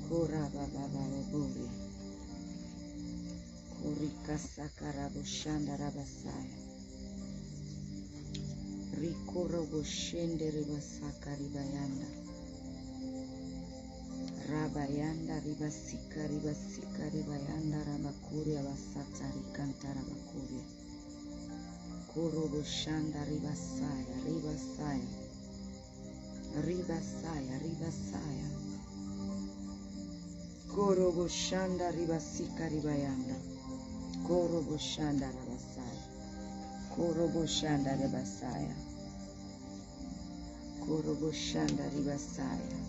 Kura baba buri. Kurika sakarabo shanda rabasaya. Rikoro boshende ribasaka ribayanda. Rabayanda ribasika ribayanda rabakuri abasata rikanta rabakuri. Koro boshanda ribasaya. Koro boshanda ribasika ribayanda. Koro boshanda rabasaya. Koro boshanda ribasaya. Koro boshanda ribasaya.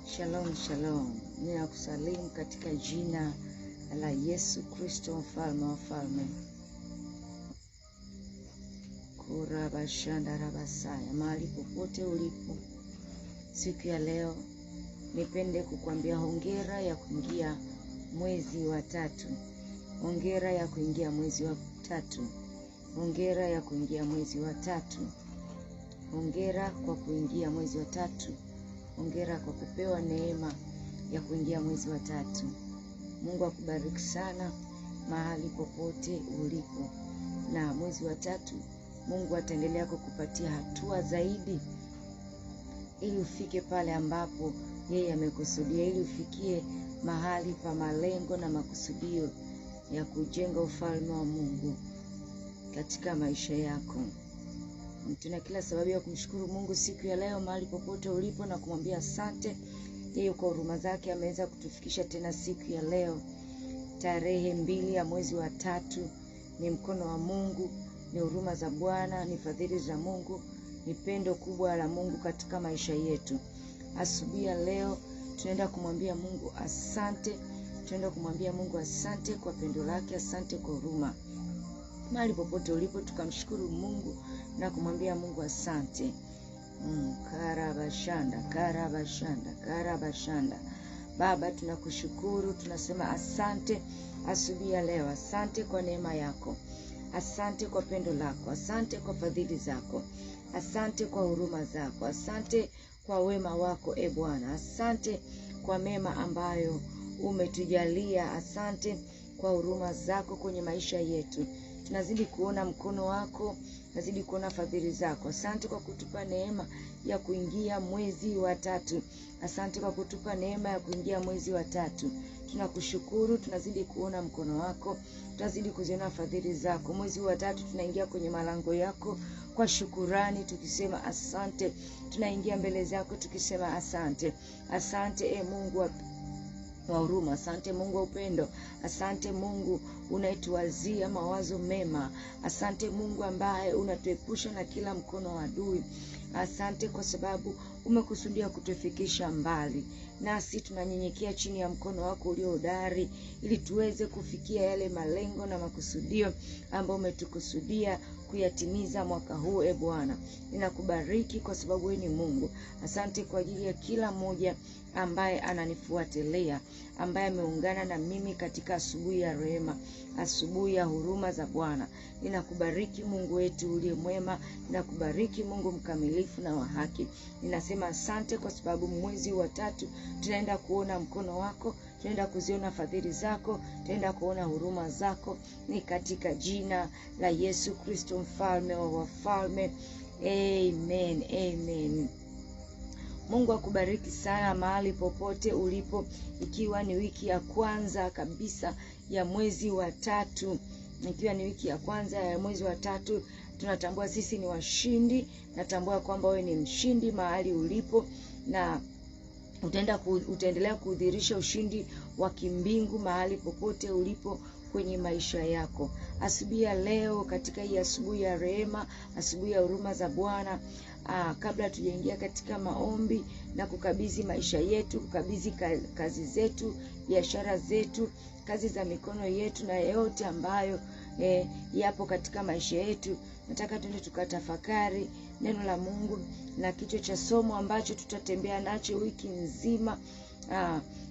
Shalom, shalom. Ninakusalimu katika jina la Yesu Kristo, mfalme wa falme. Kora bashanda rabasaya. Mahali popote ulipo siku ya leo, nipende kukwambia hongera ya kuingia mwezi wa 3. Hongera ya kuingia mwezi wa 3. Hongera ya kuingia mwezi wa 3. Hongera kwa kuingia mwezi wa 3. Hongera kwa kupewa neema ya kuingia mwezi wa 3. Mungu akubariki sana mahali popote ulipo. Na mwezi wa 3 Mungu ataendelea kukupatia hatua zaidi ili ufike pale ambapo yeye amekusudia, ili ufikie mahali pa malengo na makusudio ya kujenga ufalme wa Mungu katika maisha yako. Tuna kila sababu ya kumshukuru Mungu siku ya leo mahali popote ulipo na kumwambia asante. Yeye kwa huruma zake ameweza kutufikisha tena siku ya leo tarehe 2 ya mwezi wa 3. Ni mkono wa Mungu, ni huruma za Bwana, ni fadhili za Mungu, ni pendo kubwa la Mungu katika maisha yetu. Asubuhi ya leo tunaenda kumwambia Mungu asante. Tunaenda kumwambia Mungu asante kwa pendo lake, asante kwa huruma. Mahali popote ulipo tukamshukuru Mungu na kumwambia Mungu asante. Karabashanda. Baba, tunakushukuru, tunasema asante asubuhi ya leo. Asante kwa neema yako. Asante kwa pendo lako. Asante kwa fadhili zako. Asante kwa huruma zako. Asante kwa wema wako e Bwana. Asante kwa mema ambayo umetujalia. Asante kwa huruma zako kwenye maisha yetu. Tunazidi kuona mkono wako, tunazidi kuona fadhili zako. Asante kwa kutupa neema ya kuingia mwezi wa 3. Asante kwa kutupa neema ya kuingia mwezi wa 3. Tunakushukuru, tunazidi kuona mkono wako, tunazidi kuziona fadhili zako. Mwezi wa 3 tunaingia kwenye malango yako kwa shukurani tukisema asante. Tunaingia mbele zako tukisema asante. Asante Mungu wa huruma. Asante Mungu wa upendo. Asante Mungu unayetuwazia mawazo mema. Asante Mungu ambaye unatuepusha na kila mkono wa adui. Asante kwa sababu umekusudia kutufikisha mbali. Nasi tunanyenyekea chini ya mkono wako ulio hodari ili tuweze kufikia yale malengo na makusudio ambayo umetukusudia kuyatimiza mwaka huu e Bwana. Ninakubariki kwa sababu wewe ni Mungu. Asante kwa ajili ya kila mmoja ambaye ananifuatilia, ambaye ameungana na mimi katika asubuhi ya rehema, asubuhi ya huruma za Bwana. Ninakubariki Mungu wetu uliye mwema. Ninakubariki Mungu mkamilifu na wa haki. Ninasema asante kwa sababu mwezi wa 3 tunaenda kuona mkono wako, tunaenda kuziona fadhili zako, tunaenda kuona huruma zako. Ni katika jina la Yesu Kristo, mfalme wa wafalme. Amen. Amen. Mungu akubariki sana mahali popote ulipo, ikiwa ni wiki ya kwanza kabisa ya mwezi wa 3. Ikiwa ni wiki ya kwanza ya mwezi wa 3, tunatambua sisi ni washindi. Natambua kwamba wewe ni mshindi mahali ulipo, na utaendelea kudhihirisha ushindi wa kimbingu mahali popote ulipo kwenye maisha yako. Asubuhi ya leo, katika hii asubuhi ya rehema, asubuhi ya huruma za Bwana, kabla tujaingia katika maombi na kukabidhi maisha yetu, kukabidhi kazi zetu, biashara zetu, kazi za mikono yetu na yote ambayo yapo katika maisha yetu, nataka tuende tukatafakari neno la Mungu na kichwa cha somo ambacho tutatembea nacho wiki nzima.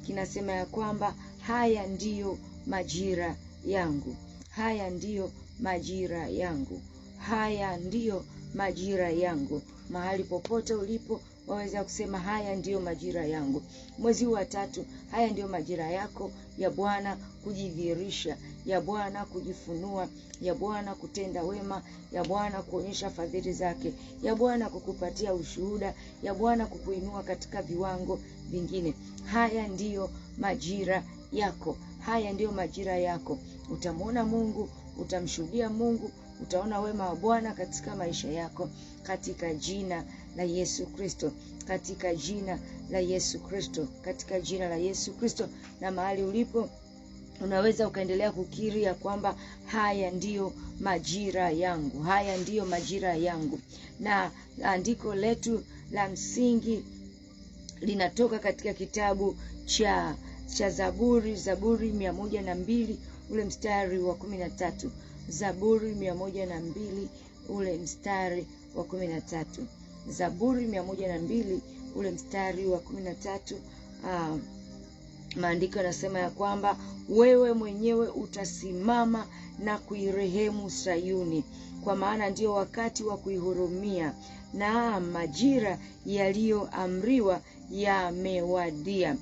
Kinasema ya kwamba haya ndiyo majira yangu. Haya ndiyo majira yangu. Haya ndiyo majira yangu. Mahali popote ulipo waweza kusema haya ndiyo majira yangu. Mwezi huu wa 3, haya ndiyo majira yako ya Bwana kujidhihirisha, ya Bwana kujifunua, ya Bwana kutenda wema, ya Bwana kuonyesha fadhili zake, ya Bwana kukupatia ushuhuda, ya Bwana kukuinua katika viwango vingine. Haya ndiyo majira yako. Haya ndiyo majira yako. Utamwona Mungu, utamshuhudia Mungu, utaona wema wa Bwana katika maisha yako, katika jina la Yesu Kristo, katika jina la Yesu Kristo, katika jina la Yesu Kristo. Na mahali ulipo unaweza ukaendelea kukiri ya kwamba haya ndiyo majira yangu, haya ndiyo majira yangu. Na andiko letu la msingi linatoka katika kitabu cha Zaburi 102 ule mstari wa 13. Zaburi 102 ule mstari wa 13. Zaburi 102 ule mstari wa 13. Maandiko yanasema ya kwamba wewe mwenyewe utasimama na kuirehemu Sayuni, kwa maana ndio wakati wa kuihurumia, na majira yaliyoamriwa yamewadia.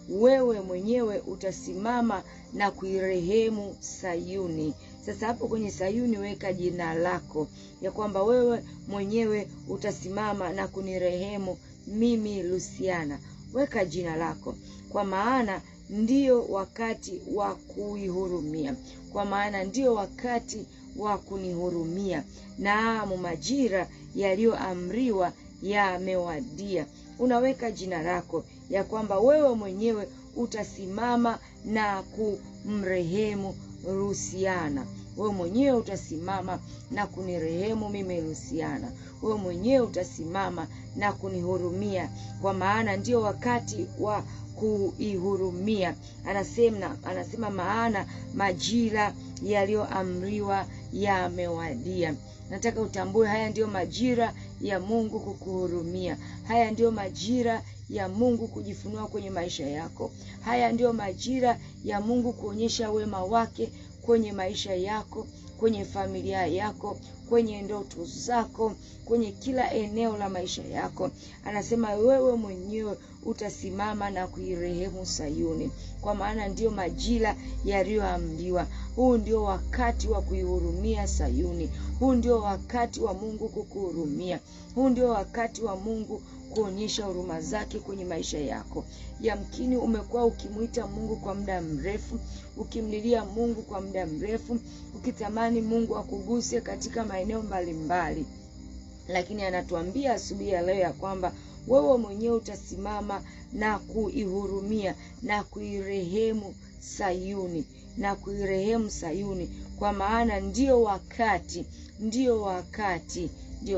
Wewe mwenyewe utasimama na kuirehemu Sayuni. Sasa hapo kwenye Sayuni weka jina lako, ya kwamba wewe mwenyewe utasimama na kunirehemu mimi Luciana. Weka jina lako, kwa maana ndio wakati wa kuihurumia, kwa maana ndio wakati wa kunihurumia, na majira yaliyoamriwa yamewadia. Unaweka jina lako ya kwamba wewe mwenyewe utasimama na kumrehemu Luciana. Wewe mwenyewe utasimama na kunirehemu mimi Luciana. Wewe mwenyewe utasimama na kunihurumia, kwa maana ndio wakati wa kuihurumia. Anasema maana majira yaliyoamriwa yamewadia. Nataka utambue haya ndio majira ya Mungu kukuhurumia. Haya ndio majira ya Mungu kujifunua kwenye maisha yako. Haya ndio majira ya Mungu kuonyesha wema wake kwenye maisha yako, kwenye familia yako, kwenye ndoto zako, kwenye kila eneo la maisha yako. Anasema wewe mwenyewe utasimama na kuirehemu Sayuni, kwa maana ndio majira yaliyoamriwa. Huu ndio wakati wa kuihurumia Sayuni. Huu ndio wakati wa Mungu kukuhurumia. Huu ndio wakati wa Mungu kuonyesha huruma zake kwenye maisha yako. Yamkini umekuwa ukimuita Mungu kwa muda mrefu, ukimlilia Mungu kwa muda mrefu, ukitamani Mungu akuguse katika maeneo mbalimbali. Lakini anatuambia asubuhi ya leo ya kwamba wewe mwenyewe utasimama na kuihurumia na kuirehemu Sayuni, na kuirehemu Sayuni, kwa maana ndio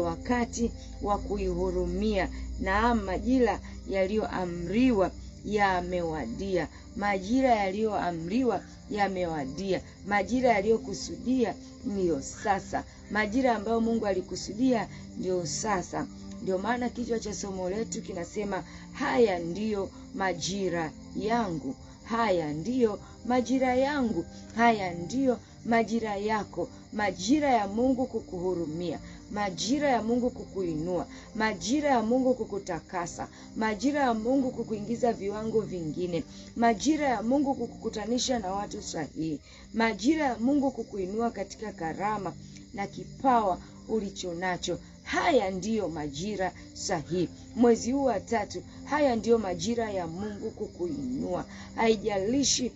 wakati wa kuihurumia, na majira yaliyoamriwa yamewadia. Majira yaliyoamriwa yamewadia. Majira yaliyokusudia ndio sasa. Majira ambayo Mungu alikusudia ndio sasa. Ndio maana kichwa cha somo letu kinasema haya ndiyo majira yangu. Haya ndiyo majira yangu. Haya ndiyo majira yako. Majira ya Mungu kukuhurumia, majira ya Mungu kukuinua, majira ya Mungu kukutakasa, majira ya Mungu kukuingiza viwango vingine, majira ya Mungu kukukutanisha na watu sahihi, majira ya Mungu kukuinua katika karama na kipawa ulichonacho. Haya ndiyo majira sahihi. Mwezi huu wa 3, haya ndiyo majira ya Mungu kukuinua. Haijalishi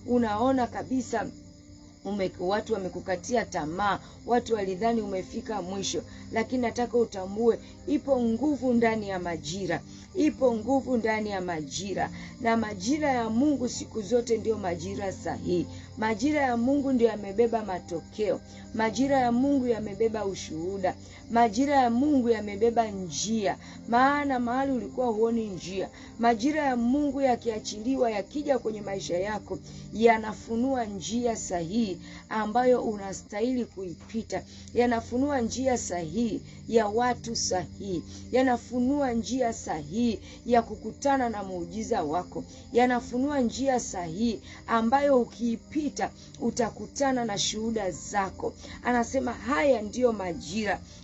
unaona kabisa watu wamekukatia tamaa, watu walidhani umefika mwisho, lakini nataka utambue ipo nguvu ndani ya majira. Ipo nguvu ndani ya majira, na majira ya Mungu siku zote ndio majira sahihi. Majira ya Mungu ndio yamebeba matokeo. Majira ya Mungu yamebeba ushuhuda. Majira ya Mungu yamebeba njia, maana mahali ulikuwa huoni njia, majira ya Mungu yakiachiliwa, yakija kwenye maisha yako, yanafunua njia sahihi ambayo unastahili kuipita. Yanafunua njia sahihi ya watu sahihi. Yanafunua njia sahihi ya kukutana na muujiza wako. Yanafunua njia sahihi ambayo ukiipita utapita utakutana na shuhuda zako. Anasema haya ndiyo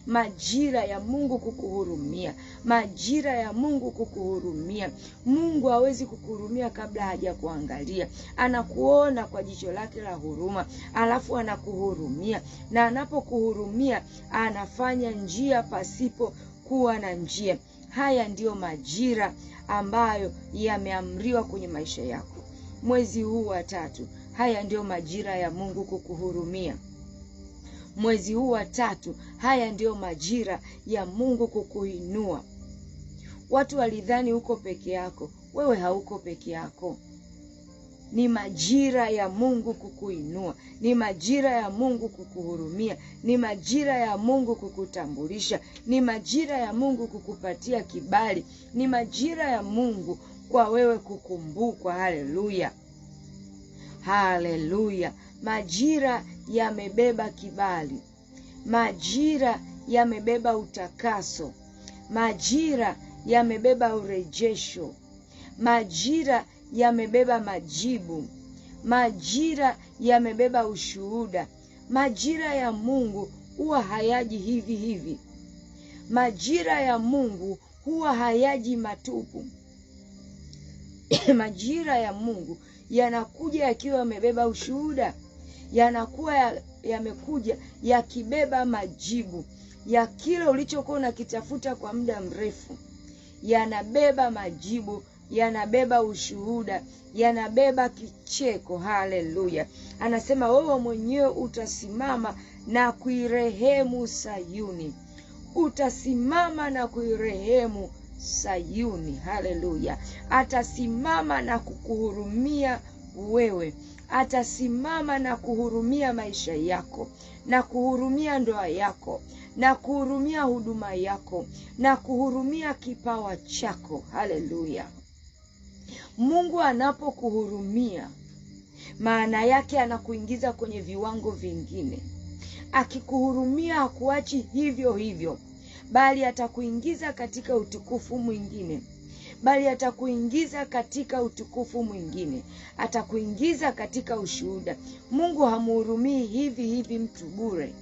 majira ya Mungu kukuhurumia, majira ya Mungu kukuhurumia. Mungu hawezi kukuhurumia kabla hajakuangalia. Anakuona kwa jicho lake la huruma, alafu anakuhurumia, na anapokuhurumia anafanya njia pasipo kuwa na njia. Haya ndiyo majira ambayo yameamriwa kwenye maisha yako mwezi huu wa 3. Haya ndiyo majira ya Mungu kukuhurumia mwezi huu wa 3. Haya ndiyo majira ya Mungu kukuinua. Watu walidhani uko peke yako, wewe hauko peke yako. Ni majira ya Mungu kukuinua, ni majira ya Mungu kukuhurumia, ni majira ya Mungu kukutambulisha, ni majira ya Mungu kukupatia kibali, ni majira ya Mungu kwa wewe kukumbukwa. Haleluya, haleluya. Majira yamebeba kibali, majira yamebeba utakaso, majira yamebeba urejesho, majira yamebeba majibu, majira yamebeba ushuhuda. Majira ya Mungu huwa hayaji hivi hivi. Majira ya Mungu huwa hayaji matupu. Majira ya Mungu yanakuja yakiwa yamebeba ushuhuda, yanakuwa yamekuja yakibeba majibu ya kile ulichokuwa unakitafuta kwa muda mrefu. Yanabeba majibu, yanabeba ushuhuda, yanabeba kicheko. Haleluya. Anasema wewe mwenyewe utasimama na kuirehemu Sayuni. Utasimama na kuirehemu Sayuni. Haleluya. Atasimama na kukuhurumia wewe. Atasimama na kuhurumia maisha yako, na kuhurumia ndoa yako, na kuhurumia huduma yako, na kuhurumia kipawa chako. Haleluya. Mungu anapokuhurumia, maana yake anakuingiza kwenye viwango vingine. Akikuhurumia hakuachi hivyo hivyo, bali atakuingiza katika utukufu mwingine. Atakuingiza katika ushuhuda. Mungu hamhurumii hivi hivi mtu bure,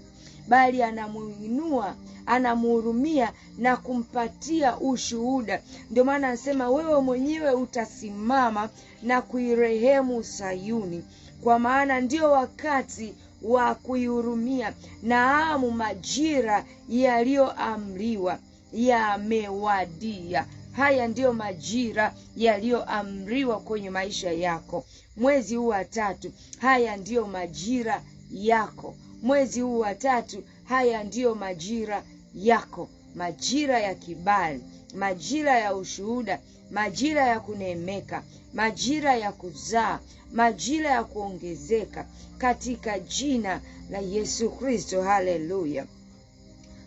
bali anamuinua, anamhurumia na kumpatia ushuhuda. Ndio maana anasema wewe mwenyewe utasimama na kuirehemu Sayuni, kwa maana ndio wakati wa kuihurumia. Naamu, majira yaliyoamriwa yamewadia. Haya ndiyo majira yaliyoamriwa kwenye maisha yako mwezi huu wa 3. Haya ndiyo majira yako mwezi huu wa 3. Haya ndiyo majira yako, majira ya kibali, majira ya ushuhuda, majira ya kuneemeka, majira ya kuzaa, majira ya kuongezeka, katika jina la Yesu Kristo. Haleluya,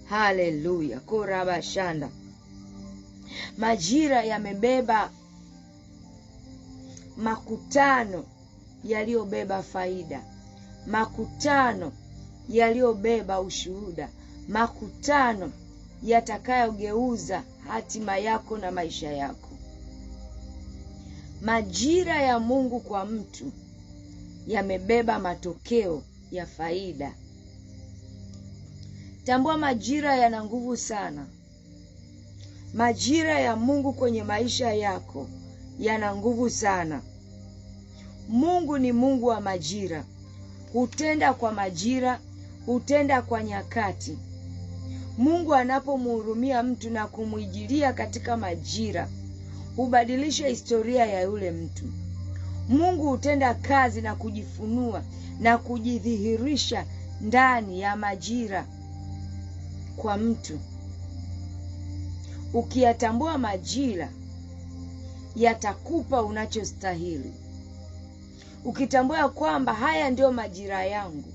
haleluya. Korabashanda. Majira yamebeba makutano yaliyobeba faida, makutano yaliyobeba ushuhuda, makutano yatakayogeuza hatima yako na maisha yako. Majira ya Mungu kwa mtu yamebeba matokeo ya faida. Tambua, majira yana nguvu sana. Majira ya Mungu kwenye maisha yako yana nguvu sana. Mungu ni Mungu wa majira. Hutenda kwa majira, hutenda kwa nyakati. Mungu anapomhurumia mtu na kumwijilia katika majira, hubadilisha historia ya yule mtu. Mungu hutenda kazi na kujifunua na kujidhihirisha ndani ya majira kwa mtu. Ukiyatambua majira, yatakupa unachostahili. Ukitambua kwamba haya ndio majira yangu,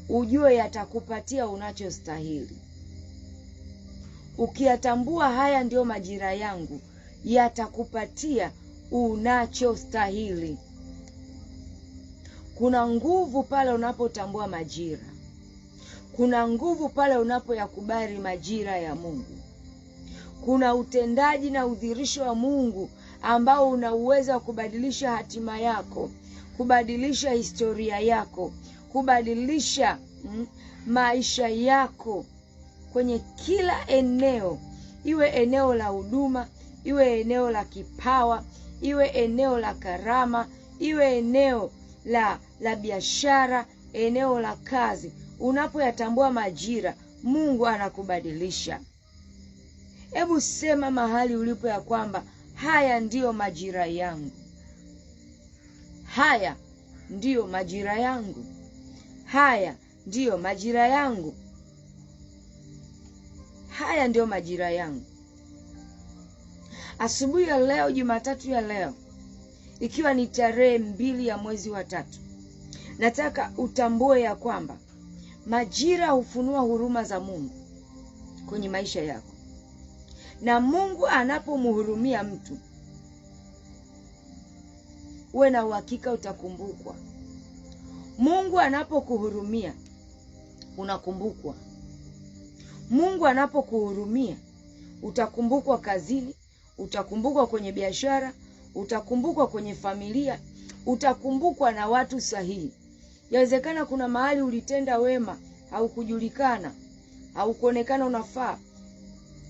ujue yatakupatia unachostahili. Ukiyatambua haya ndio majira yangu, yatakupatia unachostahili. Kuna nguvu pale unapotambua majira. Kuna nguvu pale unapoyakubali majira ya Mungu. Kuna utendaji na udhihirisho wa Mungu ambao una uwezo wa kubadilisha hatima yako. kubadilisha historia yako, kubadilisha maisha yako kwenye kila eneo, iwe eneo la huduma, iwe eneo la kipawa, iwe eneo la karama, iwe eneo la biashara, eneo la kazi. Unapoyatambua majira, Mungu anakubadilisha. Hebu sema mahali ulipo ya kwamba haya ndiyo majira yangu. Haya ndiyo majira yangu. Haya ndiyo majira yangu. Haya ndiyo majira yangu. Asubuhi ya leo, Jumatatu ya leo, ikiwa ni tarehe 2 ya mwezi wa 3, nataka utambue ya kwamba majira hufunua huruma za Mungu kwenye maisha yako. Na Mungu anapomhurumia mtu, uwe na uhakika utakumbukwa. Mungu anapokuhurumia, unakumbukwa. Mungu anapokuhurumia, utakumbukwa kazini, utakumbukwa kwenye biashara, utakumbukwa kwenye familia, utakumbukwa na watu sahihi. Yawezekana kuna mahali ulitenda wema, haukujulikana, haukuonekana unafaa,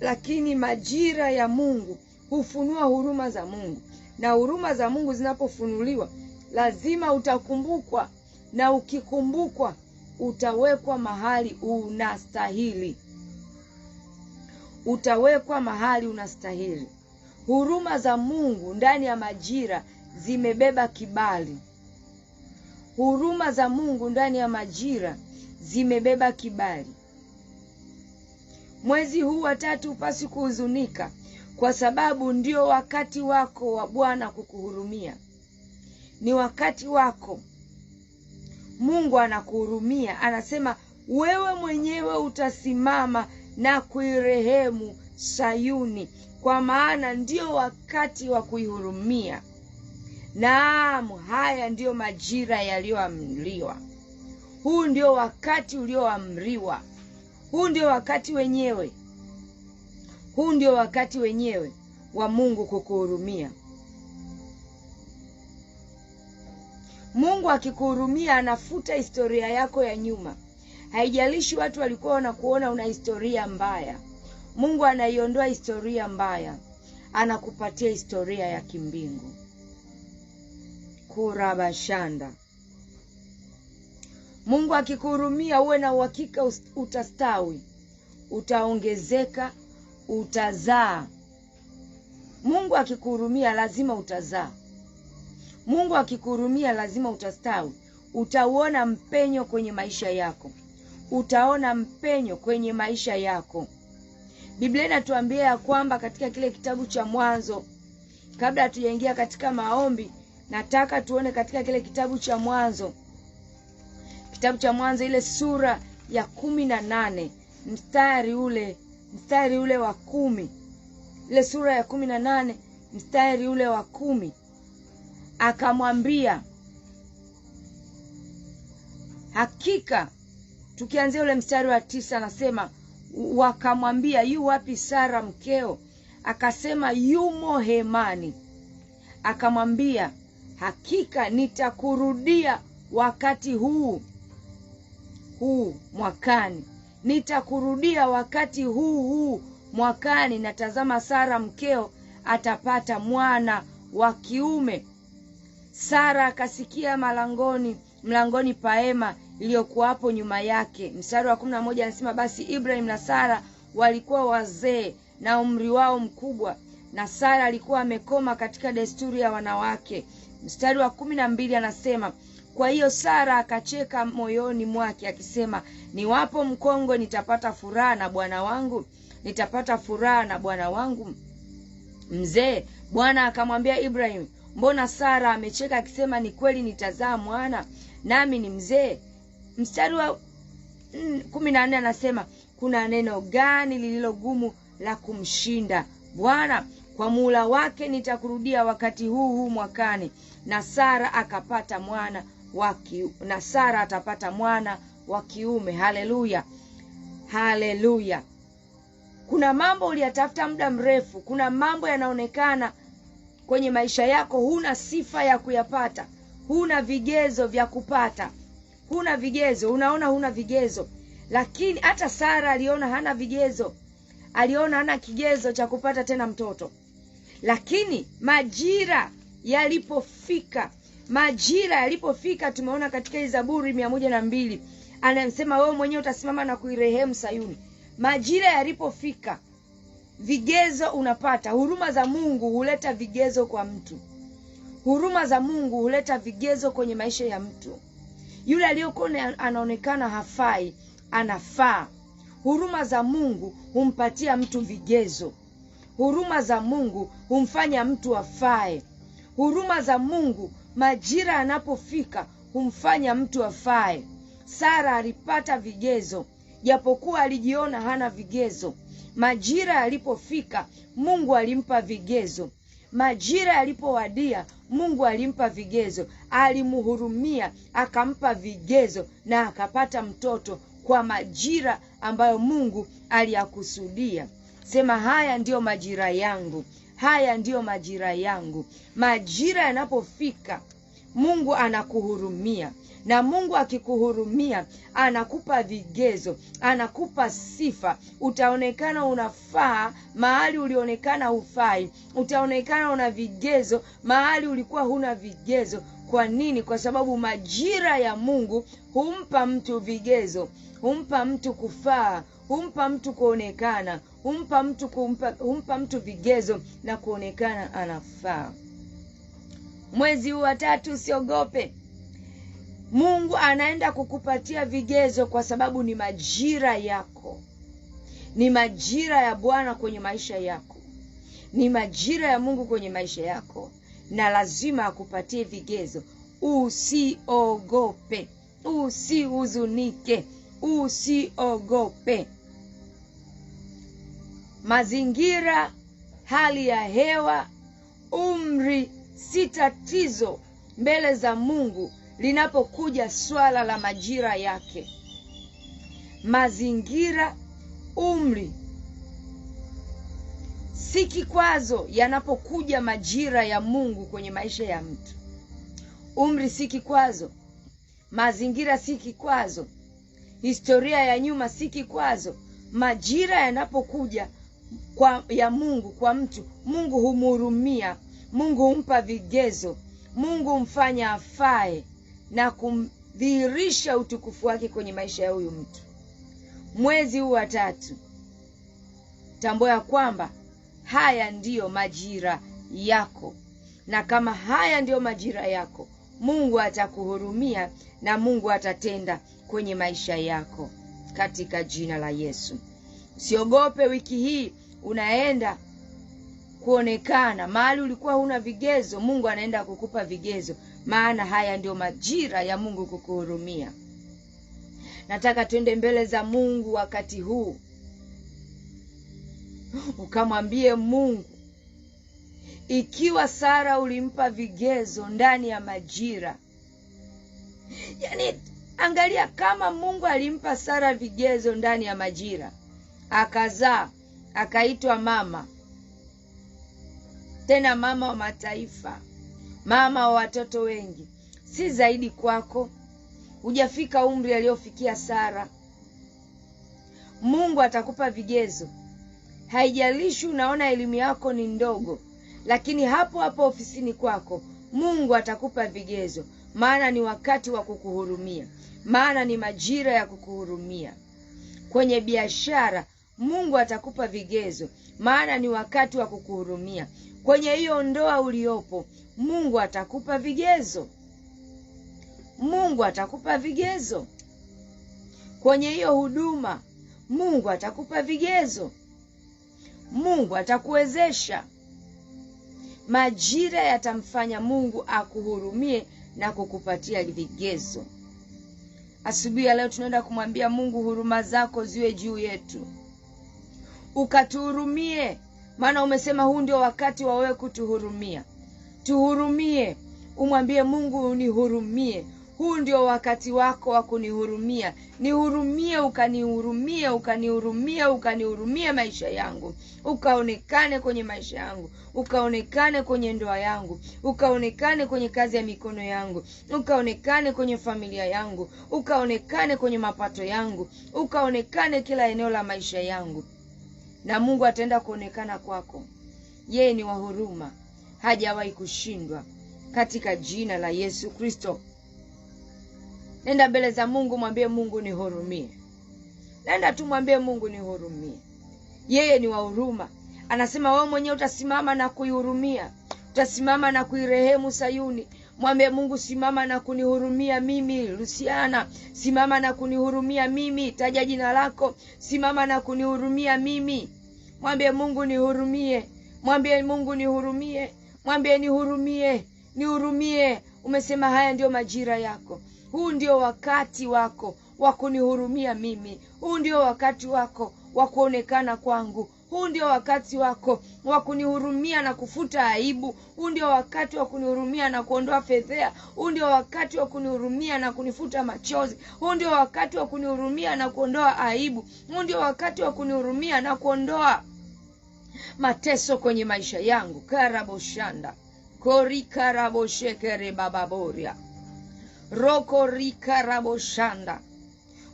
lakini majira ya Mungu hufunua huruma za Mungu. Na huruma za Mungu zinapofunuliwa, lazima utakumbukwa, na ukikumbukwa utawekwa mahali unastahili. Utawekwa mahali unastahili. Huruma za Mungu ndani ya majira zimebeba kibali. Huruma za Mungu ndani ya majira zimebeba kibali. Mwezi huu wa 3 upasi kuhuzunika, kwa sababu ndio wakati wako wa Bwana kukuhurumia. Ni wakati wako. Mungu anakuhurumia, anasema wewe mwenyewe utasimama na kuirehemu Sayuni, kwa maana ndio wakati wa kuihurumia. Naam, haya ndio majira yaliyoamriwa. Huu ndio wakati ulioamriwa. Huu ndio wakati wenyewe. Huu ndio wakati wenyewe wa Mungu kukuhurumia. Mungu akikuhurumia, anafuta historia yako ya nyuma. Haijalishi watu walikuwa wanakuona una historia mbaya. Mungu anaiondoa historia mbaya, anakupatia historia ya kimbingu. Kurabashanda. Mungu akikuhurumia, uwe na uhakika utastawi, utaongezeka, utazaa. Mungu akikuhurumia lazima utazaa. Mungu akikuhurumia lazima utastawi. Utauona mpenyo kwenye maisha yako. Utaona mpenyo kwenye maisha yako. Biblia inatuambia ya kwamba katika kile kitabu cha Mwanzo, kabla hatujaingia katika maombi, nataka tuone katika kile kitabu cha Mwanzo. Kitabu cha Mwanzo ile sura ya 18, mstari ule wa 10. Ile sura ya 18, mstari ule wa 10. Akamwambia, hakika, tukianzia ule mstari wa 9 anasema, wakamwambia, yu wapi Sara mkeo? Akasema, yumo hemani. Akamwambia, hakika nitakurudia wakati huu mwakani. Nitakurudia wakati huu mwakani, na tazama, Sara mkeo atapata mwana wa kiume. Sara akasikia mlangoni pa hema iliyokuwa hapo nyuma yake. Mstari wa 11 anasema, basi Ibrahim na Sara walikuwa wazee na umri wao mkubwa, na Sara alikuwa amekoma katika desturi ya wanawake. Mstari wa 12 anasema, kwa hiyo Sara akacheka moyoni mwake akisema, niwapo mkongwe nitapata furaha na bwana wangu, nitapata furaha na bwana wangu mzee. Bwana akamwambia Ibrahim, mbona Sara amecheka akisema, ni kweli nitazaa mwana nami ni mzee? Mstari wa 14 anasema, kuna neno gani lililogumu la kumshinda Bwana? Kwa muhula wake nitakurudia wakati huu mwakani, na Sara atapata mwana wa kiume. Haleluya. Haleluya. Kuna mambo uliyatafuta muda mrefu. Kuna mambo yanaonekana kwenye maisha yako huna sifa ya kuyapata. huna vigezo vya kupata, huna vigezo, unaona huna vigezo. Lakini hata Sara aliona hana vigezo, aliona hana kigezo cha kupata tena mtoto. Lakini majira yalipofika, tumeona katika hii Zaburi 102 anasema wewe mwenyewe utasimama na kuirehemu Sayuni. Majira yalipofika, vigezo unapata. Huruma za Mungu huleta vigezo kwa mtu. Huruma za Mungu huleta vigezo kwenye maisha ya mtu. Yule aliyokuwa anaonekana hafai, anafaa. Huruma za Mungu humpatia mtu vigezo. Huruma za Mungu humfanya mtu afae. Huruma za Mungu majira yanapofika humfanya mtu afae. Sara alipata vigezo, japokuwa alijiona hana vigezo. Majira yalipofika, Mungu alimpa vigezo. Majira yalipowadia, Mungu alimpa vigezo. Alimuhurumia, akampa vigezo na akapata mtoto kwa majira ambayo Mungu aliyakusudia. Sema, haya ndiyo majira yangu. Haya ndiyo majira yangu. Majira yanapofika, Mungu anakuhurumia. Na Mungu akikuhurumia, anakupa vigezo, anakupa sifa. Utaonekana unafaa mahali ulionekana hufai. Utaonekana una vigezo mahali ulikuwa huna vigezo. Kwa nini? Kwa sababu majira ya Mungu humpa mtu vigezo, humpa mtu kufaa, humpa mtu kuonekana, humpa mtu vigezo na kuonekana anafaa. Mwezi huu wa 3 usiogope. Mungu anaenda kukupatia vigezo kwa sababu ni majira yako. Ni majira ya Bwana kwenye maisha yako. Ni majira ya Mungu kwenye maisha yako. Na lazima akupatie vigezo. Usiogope. Usihuzunike. Usiogope. Mazingira, hali ya hewa, umri si tatizo mbele za Mungu linapokuja swala la majira yake. Mazingira, umri si kikwazo yanapokuja majira ya Mungu kwenye maisha ya mtu. Umri si kikwazo, mazingira si kikwazo, historia ya nyuma si kikwazo. Majira yanapokuja ya Mungu kwa mtu, Mungu humhurumia, Mungu humpa vigezo, Mungu humfanya afae na kumdhihirisha utukufu wake kwenye maisha ya huyu mtu. Mwezi huu wa 3, tambua ya kwamba haya ndiyo majira yako. Na kama haya ndiyo majira yako, Mungu atakuhurumia na Mungu atatenda kwenye maisha yako katika jina la Yesu. Usiogope, wiki hii unaenda kuonekana mahali ulikuwa huna vigezo. Mungu anaenda kukupa vigezo, maana haya ndio majira ya Mungu kukuhurumia. Nataka tuende mbele za Mungu wakati huu, ukamwambie Mungu, ikiwa Sara ulimpa vigezo ndani ya majira. Yaani angalia, kama Mungu alimpa Sara vigezo ndani ya majira, akazaa, akaitwa mama, tena mama wa mataifa, mama wa watoto wengi, si zaidi kwako? Hujafika umri aliofikia Sara. Mungu atakupa vigezo. Haijalishi unaona elimu yako ni ndogo, lakini hapo hapo ofisini kwako Mungu atakupa vigezo, maana ni wakati wa kukuhurumia, maana ni majira ya kukuhurumia. Kwenye biashara Mungu atakupa vigezo, maana ni wakati wa kukuhurumia. Kwenye hiyo ndoa uliopo, Mungu atakupa vigezo. Mungu atakupa vigezo. Kwenye hiyo huduma, Mungu atakupa vigezo. Mungu atakuwezesha. Majira yatamfanya Mungu akuhurumie na kukupatia vigezo. Asubuhi ya leo tunaenda kumwambia Mungu, huruma zako ziwe juu yetu, ukatuhurumie, maana umesema huu ndio wakati wa wewe kutuhurumia. Tuhurumie. Umwambie Mungu, unihurumie. Huu ndio wakati wako wa kunihurumia. Nihurumie, ukanihurumie maisha yangu. Ukaonekane kwenye maisha yangu, ukaonekane kwenye ndoa yangu, ukaonekane kwenye kazi ya mikono yangu, ukaonekane kwenye familia yangu, ukaonekane kwenye mapato yangu, ukaonekane kila eneo la maisha yangu. Na Mungu ataenda kuonekana kwako. Yeye ni wa huruma, hajawahi kushindwa, katika jina la Yesu Kristo. Nenda mbele za Mungu, mwambie Mungu nihurumie. Nenda tu mwambie Mungu nihurumie. Yeye ni wa huruma. Anasema wewe mwenyewe utasimama na kuihurumia, utasimama na kuirehemu Sayuni. Mwambie Mungu, simama na kunihurumia mimi Luciana, simama na kunihurumia mimi, taja jina lako, simama na kunihurumia mimi. Mwambie Mungu nihurumie, mwambie Mungu nihurumie, mwambie nihurumie. Umesema haya ndio majira yako. Huu ndio wakati wako wa kunihurumia mimi. Huu ndio wakati wako wa kuonekana kwangu. Huu ndio wakati wako wa kunihurumia na kufuta aibu. Huu ndio wakati wa kunihurumia na kuondoa fedhea. Huu ndio wakati wa kunihurumia na kunifuta machozi. Huu ndio wakati wa kunihurumia na kuondoa aibu. Huu ndio wakati wa kunihurumia na kuondoa mateso kwenye maisha yangu. Karaboshanda korika raboshekere bababoria roko rika raboshanda.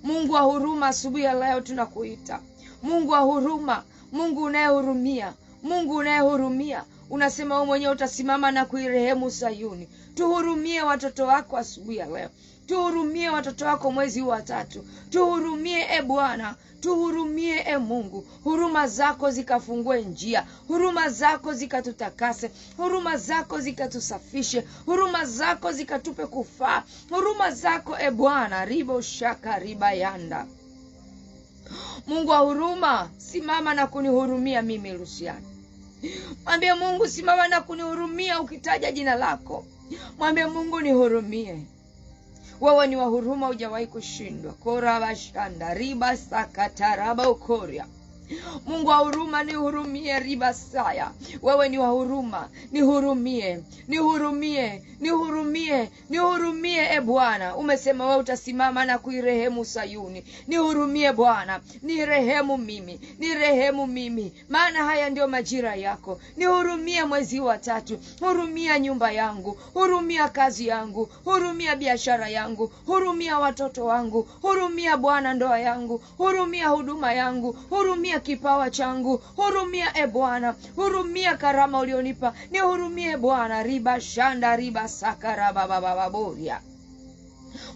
Mungu wa huruma, asubuhi ya leo tunakuita Mungu wa huruma, Mungu unayehurumia, Mungu unayehurumia. Unasema wewe mwenyewe utasimama na kuirehemu Sayuni. Tuhurumie watoto wako asubuhi ya leo. Tuhurumie watoto wako mwezi wa 3. Tuhurumie Bwana, tuhurumie Mungu. Huruma zako zikafungue njia, huruma zako zikatutakase, huruma zako zikatusafishe, huruma zako zikatupe kufaa, huruma zako Bwana. Ribo shaka riba yanda. Mungu wa huruma, simama na kunihurumia mimi Luciana. Mwambie Mungu, simama na kunihurumia ukitaja jina lako. Mwambie Mungu nihurumie. Wewe ni wa huruma, hujawahi kushindwa. Korabashanda riba sakataraba ukoria. Mungu wa huruma, nihurumie ribasaya. Wewe ni wa huruma, nihurumie, nihurumie, nihurumie, nihurumie Bwana. Umesema wewe utasimama na kuirehemu Sayuni. Nihurumie Bwana, nirehemu mimi, nirehemu mimi, maana haya ndio majira yako. Nihurumie mwezi wa 3, hurumia nyumba yangu, hurumia kazi yangu, hurumia biashara yangu, hurumia watoto wangu, hurumia Bwana ndoa yangu, hurumia huduma yangu, hurumia kipawa changu, hurumia Bwana, hurumia karama ulionipa, nihurumie Bwana. Riba shanda riba sakara babababoria.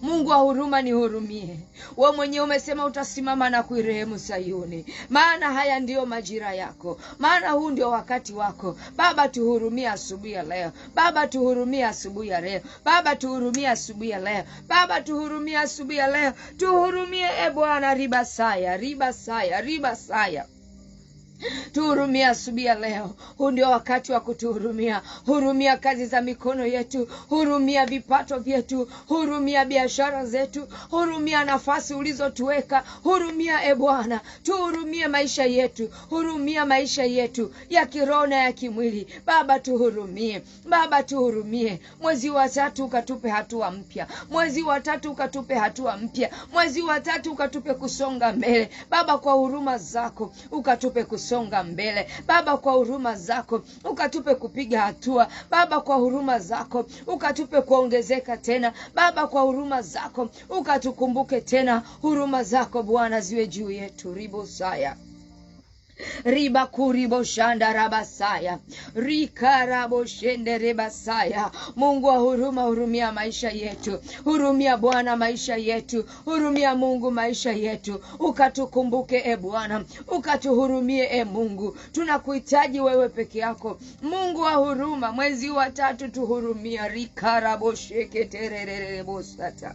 Mungu wa huruma, nihurumie. Wewe mwenyewe umesema utasimama na kuirehemu Sayuni, maana haya ndio majira yako, maana huu ndio wakati wako. Baba, tuhurumie asubuhi ya leo. Baba, tuhurumie asubuhi ya leo. Baba, tuhurumie asubuhi ya leo. Baba, tuhurumie asubuhi ya leo. Tuhurumie Bwana. Ribasaya, ribasaya, ribasaya. Tuhurumia asubuhi ya leo. Huu ndio wakati wa kutuhurumia. Hurumia kazi za mikono yetu, hurumia vipato vyetu, hurumia biashara zetu, hurumia nafasi ulizotuweka, hurumia Bwana. Tuhurumie maisha yetu, hurumia maisha yetu ya kiroho na ya kimwili. Baba, tuhurumie. Baba, tuhurumie. Mwezi wa 3 ukatupe hatua mpya. Mwezi wa 3 ukatupe hatua mpya. Mwezi wa 3 ukatupe kusonga mbele. Baba, kwa huruma zako ukatupe kusonga mbele. Baba, kwa huruma zako ukatupe kupiga hatua. Baba, kwa huruma zako ukatupe kuongezeka tena. Baba, kwa huruma zako ukatukumbuke tena. Huruma zako Bwana ziwe juu yetu. Ribosaya riba kuribo shanda rabasaya rikarabo shende rebasaya. Mungu wa huruma, hurumia maisha yetu. Hurumia Bwana maisha yetu. Hurumia Mungu maisha yetu. Ukatukumbuke Bwana, ukatuhurumie Mungu. Tunakuhitaji wewe peke yako, Mungu wa huruma. Mwezi wa 3 tuhurumia. Rikarabo sheke tererere bosata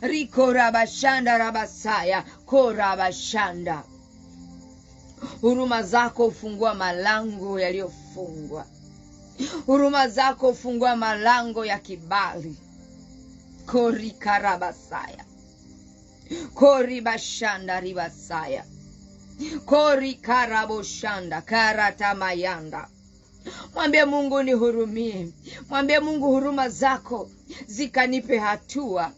rikorabashanda rabasaya korabashanda. Huruma zako ufungua malango yaliyofungwa. Huruma zako ufungua malango ya kibali. Korikarabasaya koribashanda ribasaya korikaraboshanda karatamayanda. Mwambie Mungu nihurumie. Mwambie Mungu huruma zako zikanipe hatua.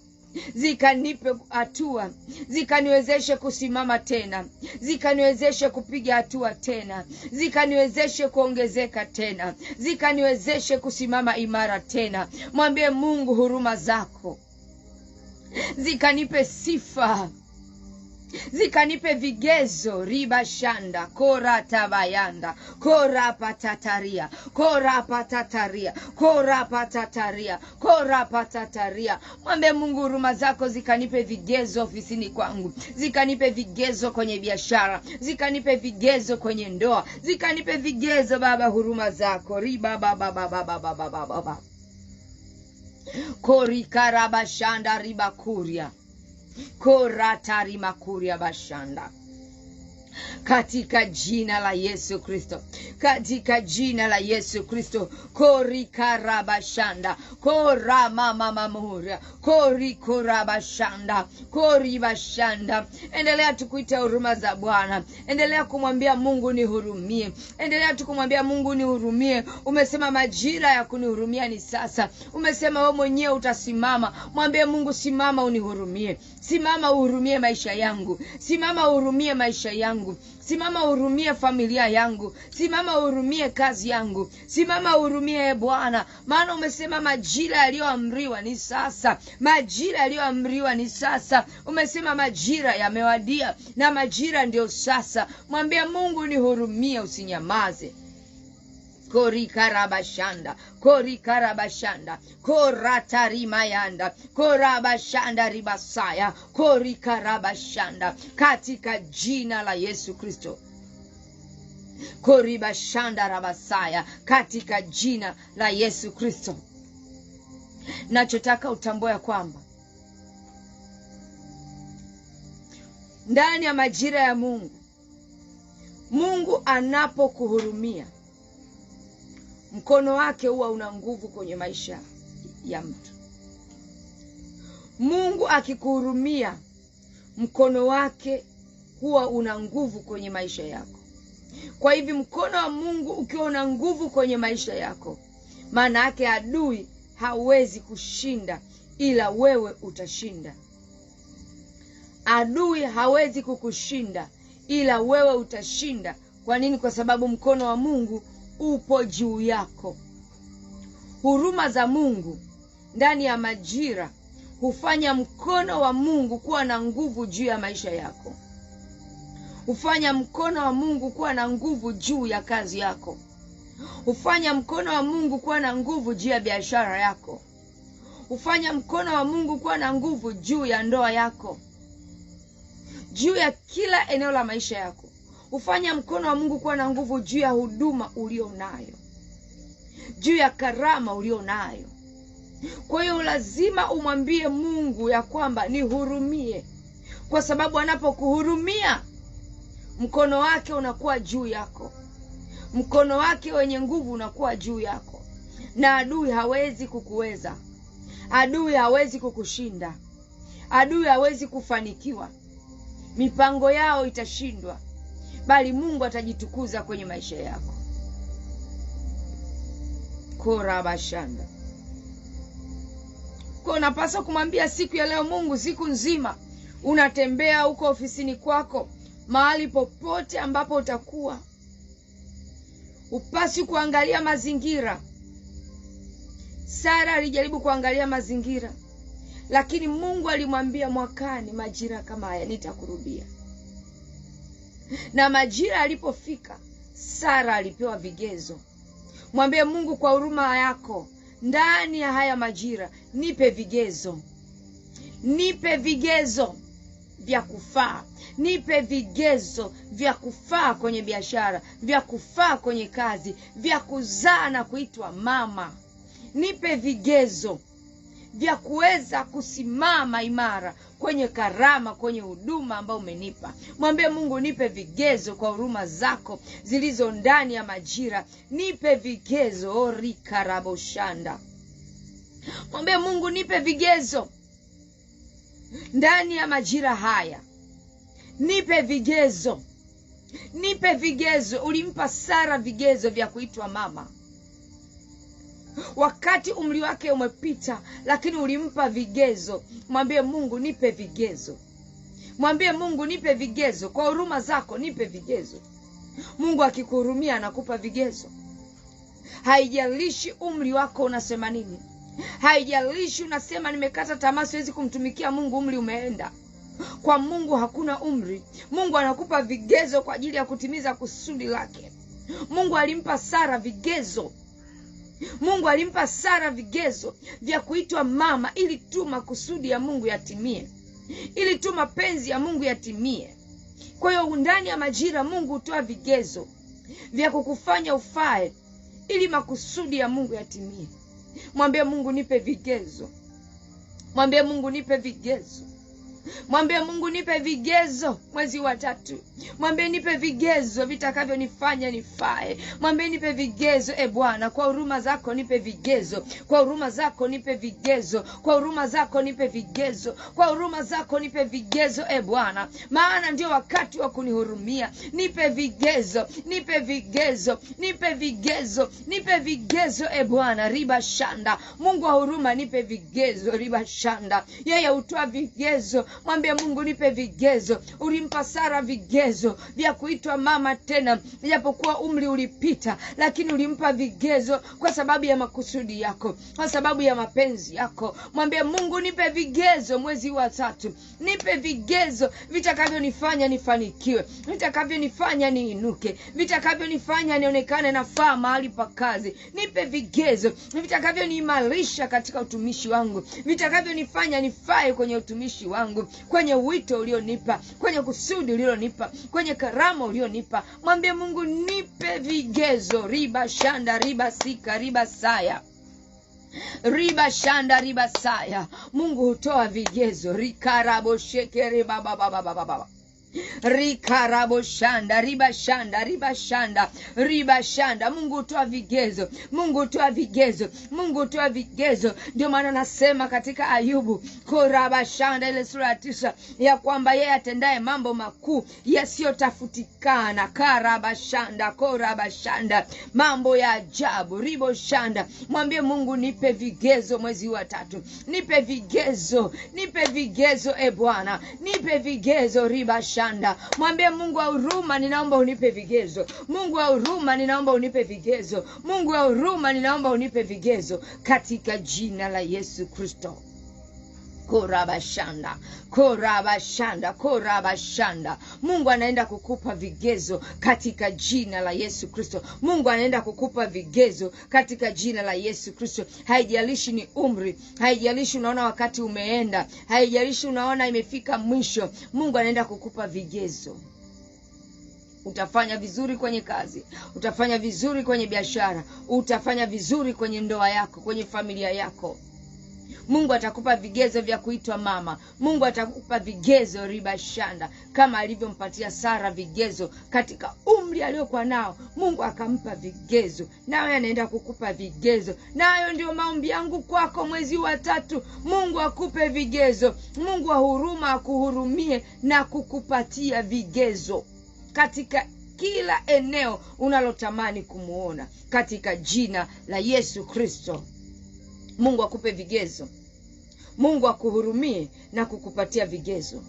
Zikanipe hatua. Zikaniwezeshe kusimama tena. Zikaniwezeshe kupiga hatua tena. Zikaniwezeshe kuongezeka tena. Zikaniwezeshe kusimama imara tena. Mwambie Mungu huruma zako zikanipe sifa. zikanipe vigezo. Riba shanda kora tabayanda kora patataria kora patataria kora patataria kora patataria. Mwambie Mungu huruma zako zikanipe vigezo ofisini kwangu, zikanipe vigezo kwenye biashara, zikanipe vigezo kwenye ndoa, zikanipe vigezo Baba, huruma zako. Riba baba baba baba baba baba kori karabashanda riba kuria koratari makuria bashanda. Katika jina la Yesu Kristo, katika jina la Yesu Kristo. Kori karabashanda kora mama mamuria kori korabashanda kori bashanda. Endelea tukuita huruma za Bwana, endelea kumwambia Mungu nihurumie, endelea tukumwambia Mungu nihurumie. Umesema majira ya kunihurumia ni sasa, umesema wewe mwenyewe utasimama. Mwambie Mungu, simama unihurumie, simama uhurumie maisha yangu, simama uhurumie maisha yangu, simama uhurumie familia yangu, simama uhurumie kazi yangu, simama uhurumie Bwana. Maana umesema majira yaliyoamriwa ni sasa, majira yaliyoamriwa ni sasa. Umesema majira yamewadia na majira ndio sasa. Mwambie Mungu nihurumie, usinyamaze. Kori karabashanda kori karabashanda koratari mayanda korabashanda ribasaya kori karabashanda. Katika jina la Yesu Kristo, kori bashanda rabasaya, katika jina la Yesu Kristo. Nachotaka utambue kwamba ndani ya majira ya Mungu, Mungu anapokuhurumia, mkono wake huwa una nguvu kwenye maisha ya mtu. Mungu akikuhurumia, mkono wake huwa una nguvu kwenye maisha yako. Kwa hivi mkono wa Mungu ukiwa una nguvu kwenye maisha yako, maana yake adui hawezi kushinda, ila wewe utashinda. Adui hawezi kukushinda, ila wewe utashinda. Kwa nini? Kwa sababu mkono wa Mungu upo juu yako. Huruma za Mungu ndani ya majira hufanya mkono wa Mungu kuwa na nguvu juu ya maisha yako, hufanya mkono wa Mungu kuwa na nguvu juu ya kazi yako, hufanya mkono wa Mungu kuwa na nguvu juu ya biashara yako, hufanya mkono wa Mungu kuwa na nguvu juu ya ndoa yako, juu ya kila eneo la maisha yako. Hufanya mkono wa Mungu kuwa na nguvu juu ya huduma ulionayo, juu ya karama ulionayo. Kwa hiyo lazima umwambie Mungu ya kwamba nihurumie, kwa sababu anapokuhurumia mkono wake unakuwa juu yako, mkono wake wenye nguvu unakuwa juu yako, na adui hawezi kukuweza, adui hawezi kukushinda, adui hawezi kufanikiwa. Mipango yao itashindwa, bali Mungu atajitukuza kwenye maisha yako. Korabashanda. Kwa unapaswa kumwambia siku ya leo Mungu, siku nzima unatembea huko ofisini kwako, mahali popote ambapo utakuwa, upasi kuangalia mazingira. Sara alijaribu kuangalia mazingira, lakini Mungu alimwambia mwakani majira kama haya nitakurudia. Na majira alipofika, Sara alipewa vigezo. Mwambie Mungu, kwa huruma yako ndani ya haya majira nipe vigezo, nipe vigezo vya kufaa, nipe vigezo vya kufaa kwenye biashara, vya kufaa kwenye kazi, vya kuzaa na kuitwa mama. Nipe vigezo vya kuweza kusimama imara kwenye karama, kwenye huduma ambao umenipa. Mwambie Mungu, nipe vigezo kwa huruma zako zilizo ndani ya majira. Nipe vigezo, orikaraboshanda. Mwambie Mungu, nipe vigezo ndani ya majira haya. Nipe vigezo, nipe vigezo. Ulimpa Sara vigezo vya kuitwa mama wakati umri wake umepita, lakini ulimpa vigezo. Mwambie Mungu, nipe vigezo. Mwambie Mungu, nipe vigezo kwa huruma zako, nipe vigezo. Mungu akikuhurumia anakupa vigezo. Haijalishi umri wako unasema nini, haijalishi unasema nimekata tamaa siwezi kumtumikia Mungu, umri umeenda. Kwa Mungu hakuna umri. Mungu anakupa vigezo kwa ajili ya kutimiza kusudi lake. Mungu alimpa Sara vigezo. Mungu alimpa Sara vigezo vya kuitwa mama, ili tu makusudi ya Mungu yatimie, ili tu mapenzi ya Mungu yatimie. Kwa hiyo ndani ya majira Mungu hutoa vigezo vya kukufanya ufae ili makusudi ya Mungu yatimie. Mwambie Mungu, nipe vigezo. Mwambie Mungu, nipe vigezo. Mwambie Mungu, nipe vigezo mwezi wa 3. Mwambie nipe vigezo vitakavyonifanya nifae. Mwambie nipe vigezo, Bwana, kwa huruma zako nipe vigezo. Kwa huruma zako nipe vigezo. Kwa huruma zako nipe vigezo. Kwa huruma zako nipe vigezo, Bwana, maana ndio wakati wa kunihurumia. Nipe vigezo, nipe vigezo, nipe vigezo, nipe vigezo, Bwana. Riba shanda, Mungu wa huruma, nipe vigezo. Riba shanda, yeye hutoa vigezo. Mwambie Mungu, nipe vigezo. Ulimpa Sara vigezo vya kuitwa mama tena, japokuwa umri ulipita, lakini ulimpa vigezo kwa sababu ya makusudi yako, kwa sababu ya mapenzi yako. Mwambie Mungu, nipe vigezo mwezi wa 3. Nipe vigezo vitakavyonifanya nifanikiwe, vitakavyonifanya niinuke, vitakavyonifanya nionekane nafaa mahali pa kazi. Nipe vigezo vitakavyoniimarisha katika utumishi wangu, vitakavyonifanya nifae kwenye utumishi wangu, kwenye wito ulionipa, kwenye kusudi ulionipa, kwenye karama ulionipa. Mwambie Mungu, nipe vigezo. Riba shanda, riba sika, riba saya, riba shanda, riba saya. Mungu hutoa vigezo. Rikarabo shekere baba baba baba, rikarabo shanda, riba shanda, riba shanda, riba shanda. Mungu hutoa vigezo. Mungu hutoa vigezo. Mungu hutoa vigezo. Ndio maana nasema katika Ayubu koraba shanda ile sura ya 9 ya kwamba yeye atendaye mambo makuu yasiyotafutikana. Karaba shanda, koraba shanda, mambo ya ajabu. Ribo shanda. Mwambie Mungu, nipe vigezo mwezi wa 3. Nipe vigezo. Nipe vigezo, Bwana. Nipe vigezo. Riba shanda. Mwambie Mungu wa huruma, ninaomba unipe vigezo. Mungu wa huruma, ninaomba unipe vigezo. Mungu wa huruma, ninaomba unipe vigezo katika jina la Yesu Kristo. Korabashanda, korabashanda, korabashanda. Mungu anaenda kukupa vigezo katika jina la Yesu Kristo. Mungu anaenda kukupa vigezo katika jina la Yesu Kristo. Haijalishi ni umri, haijalishi unaona wakati umeenda, haijalishi unaona imefika mwisho. Mungu anaenda kukupa vigezo. Utafanya vizuri kwenye kazi, utafanya vizuri kwenye biashara, utafanya vizuri kwenye ndoa yako, kwenye familia yako. Mungu atakupa vigezo vya kuitwa mama. Mungu atakupa vigezo. Riba shanda, kama alivyompatia Sara vigezo katika umri aliyokuwa nao. Mungu akampa vigezo, nawe anaenda kukupa vigezo. Nayo ndio maombi yangu kwako mwezi wa 3. Mungu akupe vigezo. Mungu wa huruma akuhurumie na kukupatia vigezo katika kila eneo unalotamani kumuona katika jina la Yesu Kristo. Mungu akupe vigezo. Mungu akuhurumie na kukupatia vigezo.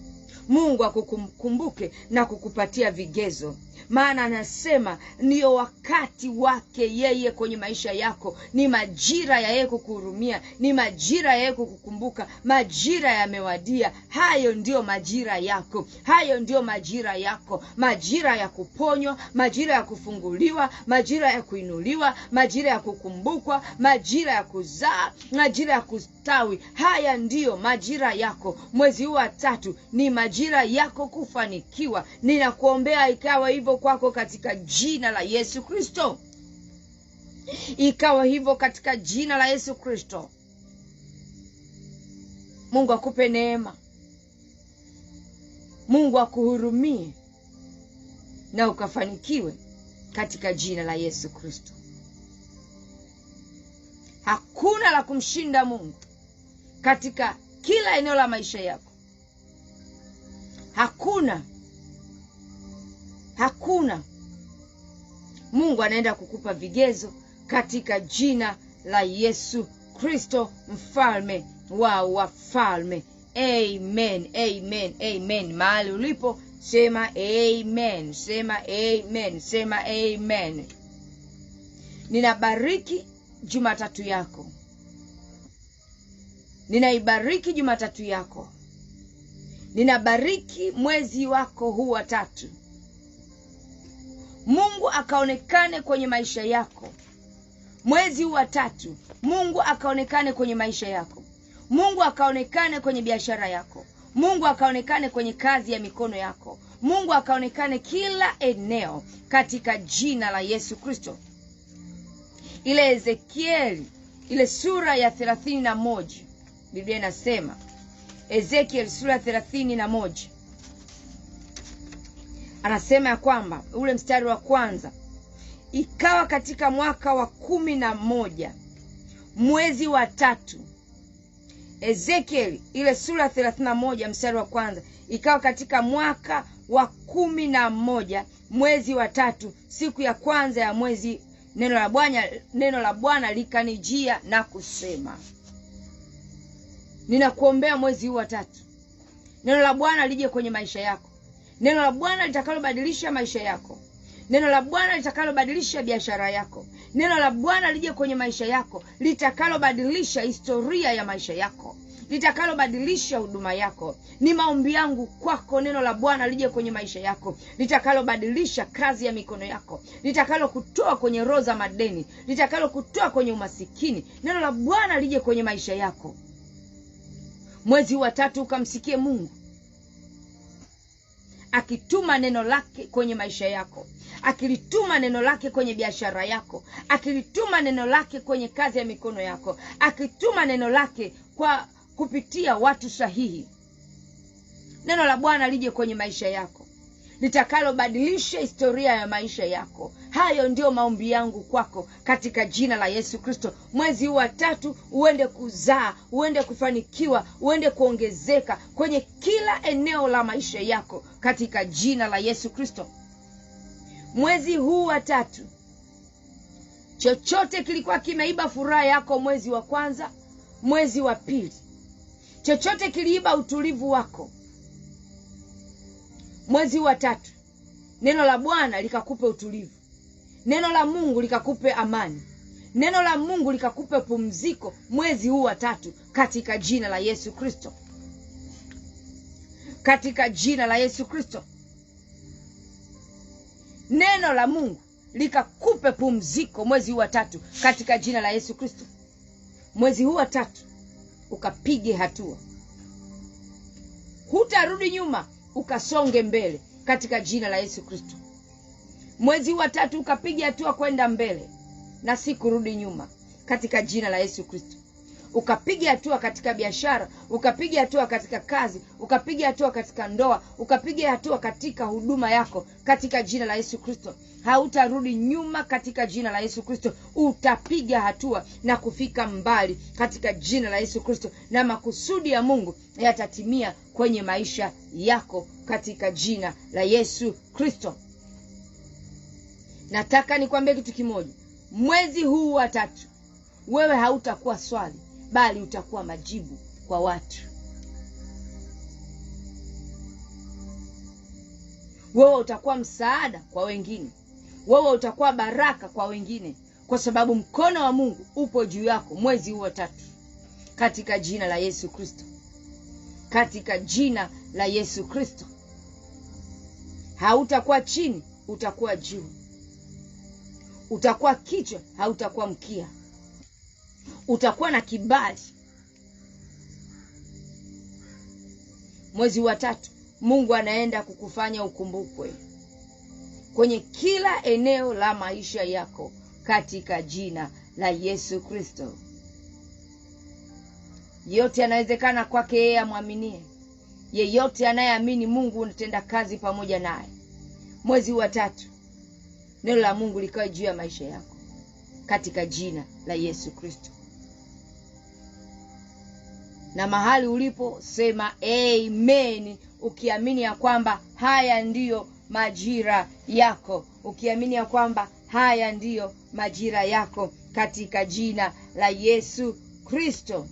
Mungu akukumbuke na kukupatia vigezo. Maana anasema ndio wakati wake yeye kwenye maisha yako. Ni majira ya yeye kukuhurumia, ni majira ya yeye kukukumbuka. Majira yamewadia. Hayo ndio majira yako. Hayo ndio majira yako. Majira ya kuponywa, majira ya kufunguliwa, majira ya kuinuliwa, majira ya kukumbukwa, majira ya kuzaa, majira ya kustawi. Haya ndio majira yako. Mwezi wa 3 ni majira yako kufanikiwa. Ninakuombea ikawa hivyo kwako katika jina la Yesu Kristo. Ikawa hivyo katika jina la Yesu Kristo. Mungu akupe neema. Mungu akuhurumie na ukafanikiwe katika jina la Yesu Kristo. Hakuna la kumshinda Mungu katika kila eneo la maisha yako. Hakuna. Mungu anaenda kukupa vigezo katika jina la Yesu Kristo, mfalme wa wafalme. Amen, amen, amen. Mahali ulipo sema amen, sema amen, sema amen. Ninabariki Jumatatu yako. Ninaibariki Jumatatu yako. Ninabariki mwezi wako huu wa 3. Mungu akaonekane kwenye maisha yako. Mwezi huu wa 3, Mungu akaonekane kwenye maisha yako. Mungu akaonekane kwenye biashara yako. Mungu akaonekane kwenye kazi ya mikono yako. Mungu akaonekane kila eneo katika jina la Yesu Kristo. Ile Ezekieli, ile sura ya 31, Biblia inasema, Ezekieli sura ya 31, anasema ya kwamba, ule mstari wa 1, ikawa katika mwaka wa 11 mwezi wa 3. Ezekieli ile sura ya 31 mstari wa 1, ikawa katika mwaka wa 11 mwezi wa 3 siku ya kwanza ya mwezi, neno la Bwana likanijia na kusema. Ninakuombea mwezi huu wa 3, neno la Bwana lije kwenye maisha yako. Neno la Bwana litakalobadilisha maisha yako. Neno la Bwana litakalobadilisha biashara yako. Neno la Bwana lije kwenye maisha yako, litakalobadilisha historia ya maisha yako, litakalobadilisha huduma yako. Ni maombi yangu kwako, neno la Bwana lije kwenye maisha yako, litakalobadilisha kazi ya mikono yako, litakalokutoa kwenye roho za madeni, litakalokutoa kwenye umasikini. Neno la Bwana lije kwenye maisha yako. Mwezi wa 3 ukamsikie Mungu akituma neno lake kwenye maisha yako, akilituma neno lake kwenye biashara yako, akilituma neno lake kwenye kazi ya mikono yako, akituma neno lake kwa kupitia watu sahihi. Neno la Bwana lije kwenye maisha yako, litakalobadilisha historia ya maisha yako. Hayo ndio maombi yangu kwako katika jina la Yesu Kristo. Mwezi huu wa 3 uende kuzaa, uende kufanikiwa, uende kuongezeka kwenye kila eneo la maisha yako katika jina la Yesu Kristo. Mwezi huu wa 3, chochote kilikuwa kimeiba furaha yako mwezi wa 1, mwezi wa 2, chochote kiliiba utulivu wako, mwezi wa 3, neno la Bwana likakupe utulivu. Neno la Mungu likakupe amani. Neno la Mungu likakupe pumziko mwezi huu wa 3 katika jina la Yesu Kristo. Katika jina la Yesu Kristo. Neno la Mungu likakupe pumziko mwezi huu wa 3 katika jina la Yesu Kristo. Mwezi huu wa 3 ukapige hatua. Hutarudi nyuma, ukasonge mbele katika jina la Yesu Kristo. Mwezi wa 3 ukapiga hatua kwenda mbele na si kurudi nyuma katika jina la Yesu Kristo. Ukapiga hatua katika biashara, ukapiga hatua katika kazi, ukapiga hatua katika ndoa, ukapiga hatua katika huduma yako katika jina la Yesu Kristo. Hautarudi nyuma katika jina la Yesu Kristo. Utapiga hatua na kufika mbali katika jina la Yesu Kristo, na makusudi ya Mungu yatatimia kwenye maisha yako katika jina la Yesu Kristo. Nataka nikwambie kitu kimoja. Mwezi huu wa 3 wewe hautakuwa swali, bali utakuwa majibu kwa watu. Wewe utakuwa msaada kwa wengine. Wewe utakuwa baraka kwa wengine, kwa sababu mkono wa Mungu upo juu yako mwezi huu wa 3 katika jina la Yesu Kristo. Katika jina la Yesu Kristo. Hautakuwa chini, utakuwa juu. Utakuwa kichwa, hautakuwa mkia. Utakuwa na kibali. Mwezi wa 3 Mungu anaenda kukufanya ukumbukwe kwenye kila eneo la maisha yako katika jina la Yesu Kristo. Yote yanawezekana kwake yeye amwaminie. Yeyote anayeamini Mungu unatenda kazi pamoja naye. Mwezi wa 3 neno la Mungu likae juu ya maisha yako katika jina la Yesu Kristo. Na mahali ulipo sema amen, ukiamini ya kwamba haya ndiyo majira yako. Ukiamini ya kwamba haya ndiyo majira yako katika jina la Yesu Kristo.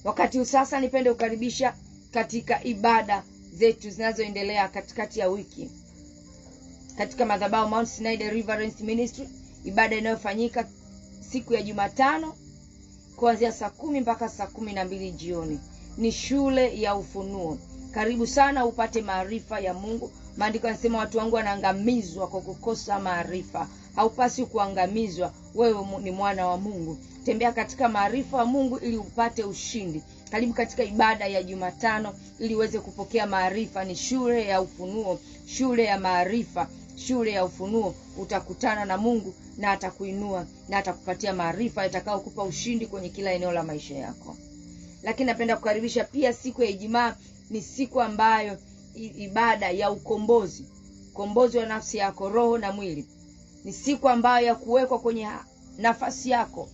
Wakati sasa nipende kukaribisha katika ibada zetu zinazoendelea katikati ya wiki katika madhabahu Mount Sinai Deliverance Ministry. Ibada inayofanyika siku ya Jumatano kuanzia saa 10 mpaka saa 12 jioni. ni shule ya ufunuo. Karibu sana upate maarifa ya Mungu. Maandiko yanasema watu wangu wanaangamizwa kwa kukosa maarifa. Haupasi kuangamizwa, wewe ni mwana wa Mungu. Tembea katika maarifa ya Mungu ili upate ushindi. Karibu katika ibada ya Jumatano ili uweze kupokea maarifa. Ni shule ya ufunuo, shule ya maarifa, shule ya ufunuo. Utakutana na Mungu na atakuinua na atakupatia maarifa yatakayokupa ushindi kwenye kila eneo la maisha yako. Lakini napenda kukaribisha pia siku ya Ijumaa. Ni siku ambayo ibada ya ukombozi, ukombozi wa nafsi yako, roho na mwili. Ni siku ambayo ya kuwekwa kwenye nafasi yako,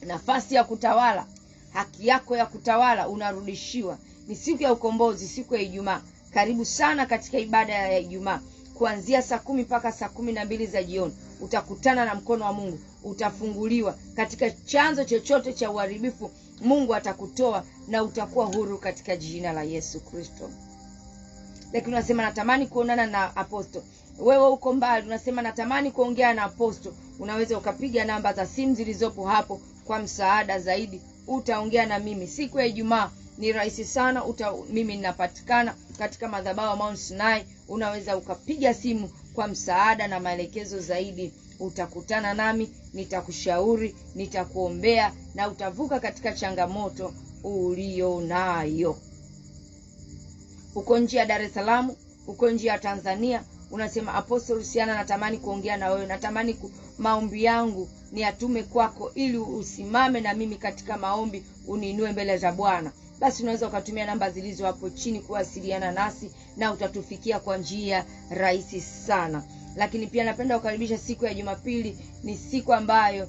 nafasi ya kutawala, haki yako ya kutawala unarudishiwa. Ni siku ya ukombozi, siku ya Ijumaa. Karibu sana katika ibada ya Ijumaa. Kuanzia saa 10 mpaka saa 12 za jioni utakutana na mkono wa Mungu. Utafunguliwa katika chanzo chochote cha uharibifu. Mungu atakutoa na utakuwa huru katika jina la Yesu Kristo. Lakini unasema natamani kuonana na aposto. Wewe uko mbali, unasema natamani kuongea na aposto. Unaweza ukapiga namba za simu zilizopo hapo kwa msaada zaidi. Utaongea na mimi siku ya Ijumaa. Ni rahisi sana. Mimi ninapatikana katika madhabahu ya Mount Sinai. Unaweza ukapiga simu kwa msaada na maelekezo zaidi. Utakutana nami, nitakushauri, nitakuombea na utavuka katika changamoto ulio nayo. Uko nje ya Dar es Salaam, uko nje ya Tanzania, unasema Apostle Luciana natamani kuongea na wewe. Natamani maombi yangu ni atume kwako ili usimame na mimi katika maombi, uniinue mbele za Bwana. Basi unaweza ukatumia namba zilizo hapo chini kuwasiliana nasi na utatufikia kwa njia rahisi sana. Lakini pia napenda kukaribisha siku ya Jumapili. Ni siku ambayo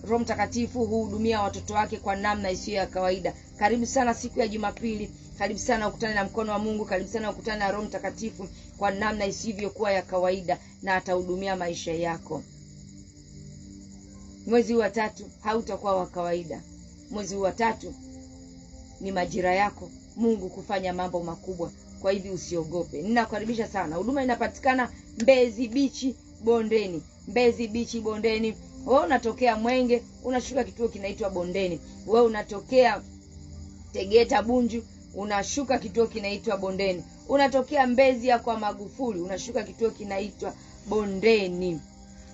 Roho Mtakatifu huhudumia watoto wake kwa namna isiyo ya kawaida. Karibu sana siku ya Jumapili. Karibu sana ukutane na mkono wa Mungu. Karibu sana ukutane na Roho Mtakatifu kwa namna isivyokuwa ya kawaida, na atahudumia maisha yako. Mwezi wa 3 hautakuwa wa kawaida. Mwezi wa 3 ni majira yako Mungu kufanya mambo makubwa. Kwa hivyo usiogope. Ninakukaribisha sana. Huduma inapatikana Mbezi Beach Bondeni. Mbezi Beach Bondeni. Wewe unatokea Mwenge, unashuka kituo kinaitwa Bondeni. Wewe unatokea Tegeta Bunju, unashuka kituo kinaitwa Bondeni. Unatokea Mbezi ya kwa Magufuli, unashuka kituo kinaitwa Bondeni.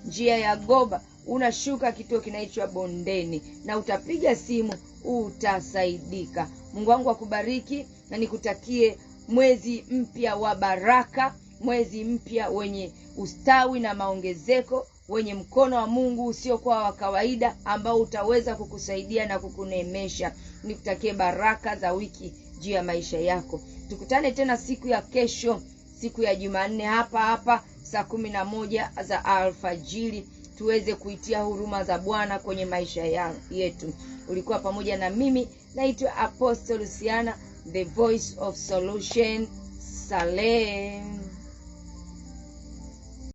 Njia ya Goba, unashuka kituo kinaitwa Bondeni, na utapiga simu utasaidika. Mungu wangu akubariki na nikutakie mwezi mpya wa baraka, mwezi mpya wenye ustawi na maongezeko, wenye mkono wa Mungu usiokuwa wa kawaida ambao utaweza kukusaidia na kukuneemesha. Nikutakie baraka za wiki juu ya maisha yako. Tukutane tena siku ya kesho, siku ya Jumanne hapa saa 11 za alfajiri, tuweze kuitia huruma za Bwana kwenye maisha yetu. Ulikuwa pamoja na mimi, naitwa Apostle Luciana, the voice of solution. Salem.